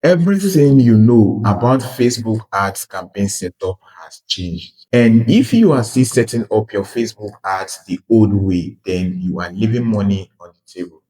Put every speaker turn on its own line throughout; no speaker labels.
Everything you know about Facebook ads campaign setup has changed. And if you are still setting up your Facebook ads the old way, then you are leaving money on the table.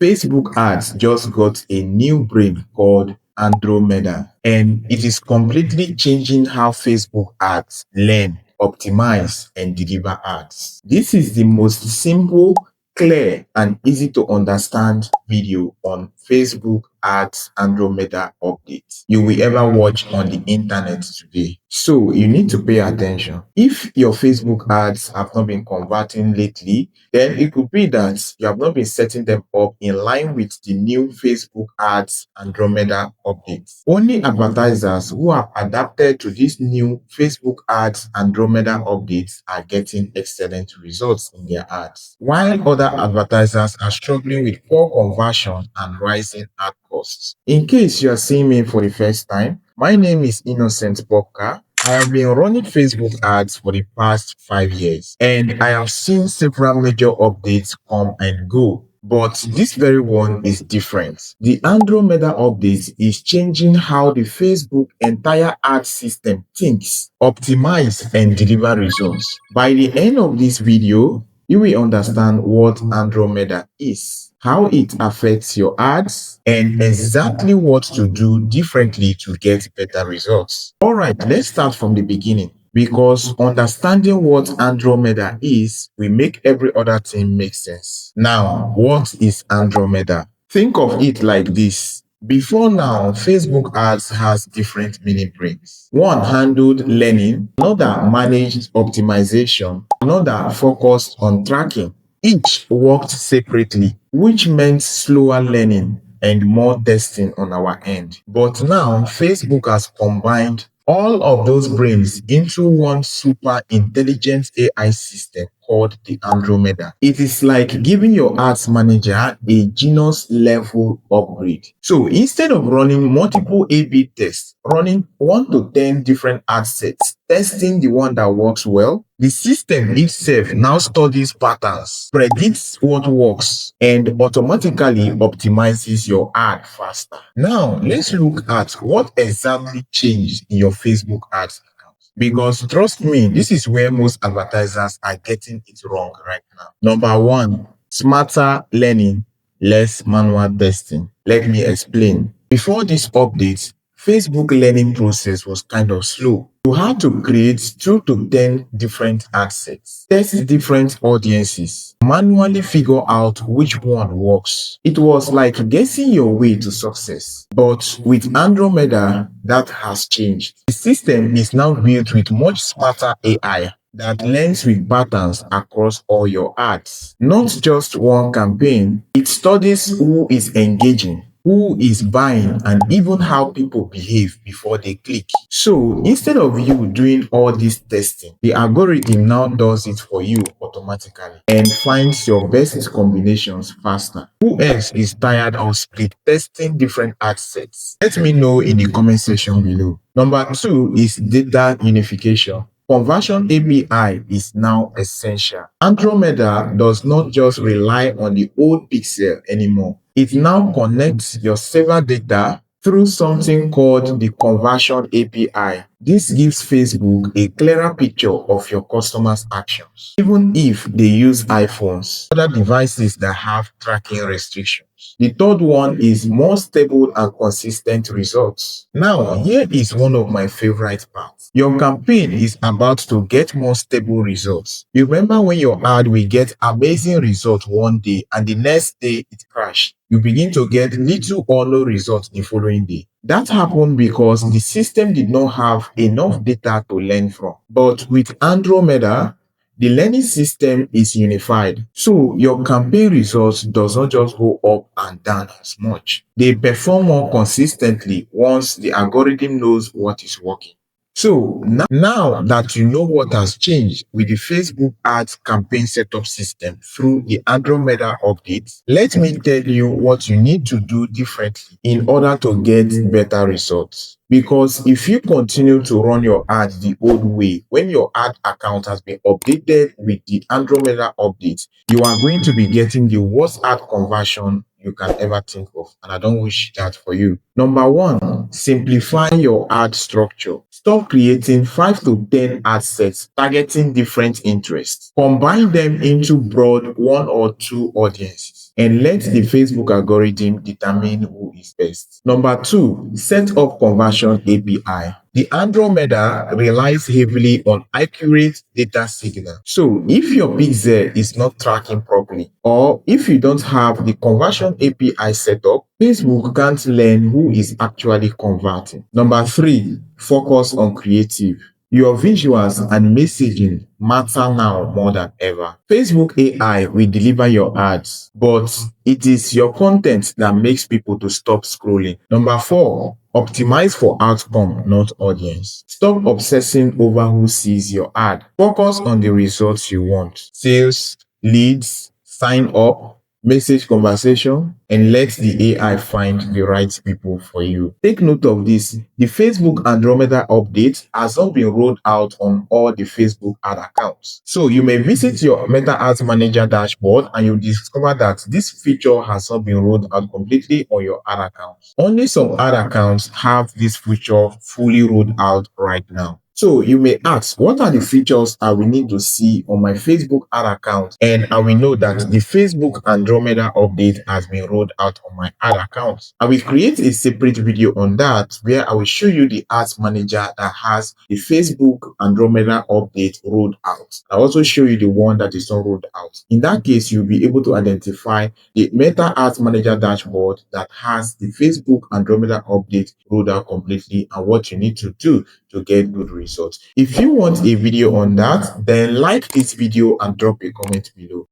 Facebook ads just got a new brain called Andromeda, and it is completely changing how Facebook ads learn, optimize, and deliver ads. This is the most simple, clear, and easy to understand video on Facebook ads Andromeda updates you will ever watch on the internet today. So you need to pay attention. If your Facebook ads have not been converting lately, then it could be that you have not been setting them up in line with the new Facebook ads Andromeda updates. Only advertisers who have adapted to this new Facebook ads Andromeda updates are getting excellent results in their ads, while other advertisers are struggling with poor conversion and rising ad costs. In case you are seeing me for the first time, my name is Innocent Popka. I have been running Facebook ads for the past 5 years, and I have seen several major updates come and go. But this very one is different. The Andromeda update is changing how the Facebook entire ad system thinks, optimize, and deliver results. By the end of this video, you will understand what Andromeda is, how it affects your ads, and exactly what to do differently to get better results. All right, let's start from the beginning, because understanding what Andromeda is will make every other thing make sense. Now, what is Andromeda? Think of it like this. Before now, Facebook ads has different meaning brains. One handled learning, another managed optimization, another focused on tracking. Each worked separately, which meant slower learning and more testing on our end. But now, Facebook has combined all of those brains into one super intelligent AI system called the Andromeda. It is like giving your ads manager a genius level upgrade. So instead of running multiple A/B tests, running 1 to 10 different ad sets, testing the one that works well, the system itself now studies patterns, predicts what works, and automatically optimizes your ad faster. Now, let's look at what exactly changed in your Facebook ads account. Because trust me, this is where most advertisers are getting it wrong right now. Number one, smarter learning, less manual testing. Let me explain. Before this update, Facebook learning process was kind of slow. You had to create 2 to 10 different ad sets, test different audiences, manually figure out which one works. It was like guessing your way to success. But with Andromeda, that has changed. The system is now built with much smarter AI that learns with patterns across all your ads. Not just one campaign, it studies who is engaging, who is buying, and even how people behave before they click. So instead of you doing all this testing, the algorithm now does it for you automatically and finds your best combinations faster. Who else is tired of split testing different ad sets? Let me know in the comment section below. Number 2 is data unification. Conversion API is now essential. Andromeda does not just rely on the old pixel anymore. It now connects your server data through something called the Conversion API. This gives Facebook a clearer picture of your customers' actions, even if they use iPhones, other devices that have tracking restrictions. The third one is more stable and consistent results. Now, here is one of my favorite parts. Your campaign is about to get more stable results. You remember when your ad will get amazing results one day and the next day it crashed? You begin to get little or no results the following day. That happened because the system did not have enough data to learn from. But with Andromeda, the learning system is unified. So your campaign results does not just go up and down as much. They perform more consistently once the algorithm knows what is working. So now that you know what has changed with the Facebook ads campaign setup system through the Andromeda updates, let me tell you what you need to do differently in order to get better results. Because if you continue to run your ads the old way, when your ad account has been updated with the Andromeda updates, you are going to be getting the worst ad conversion you can ever think of, and I don't wish that for you. Number one, simplify your ad structure. Stop creating 5 to 10 ad sets targeting different interests. Combine them into broad 1 or 2 audiences and let the Facebook algorithm determine who is best. Number two, set up conversion API. The Andromeda relies heavily on accurate data signal. So if your pixel is not tracking properly, or if you don't have the conversion API set up, Facebook can't learn who is actually converting. Number three, focus on creative. Your visuals and messaging matter now more than ever. Facebook AI will deliver your ads, but it is your content that makes people to stop scrolling. Number four, optimize for outcome, not audience. Stop obsessing over who sees your ad. Focus on the results you want. Sales, leads, sign up, message conversation, and let the AI find the right people for you. Take note of this. The Facebook Andromeda update has not been rolled out on all the Facebook ad accounts. So you may visit your Meta Ads Manager dashboard and you discover that this feature has not been rolled out completely on your ad accounts. Only some ad accounts have this feature fully rolled out right now. So you may ask, what are the features I will need to see on my Facebook ad account? And I will know that the Facebook Andromeda update has been rolled out on my ad account. I will create a separate video on that where I will show you the ads manager that has the Facebook Andromeda update rolled out. I'll also show you the one that is not rolled out. In that case, you'll be able to identify the Meta Ads Manager dashboard that has the Facebook Andromeda update rolled out completely and what you need to do to get good results. If you want a video on that, then like this video and drop a comment below.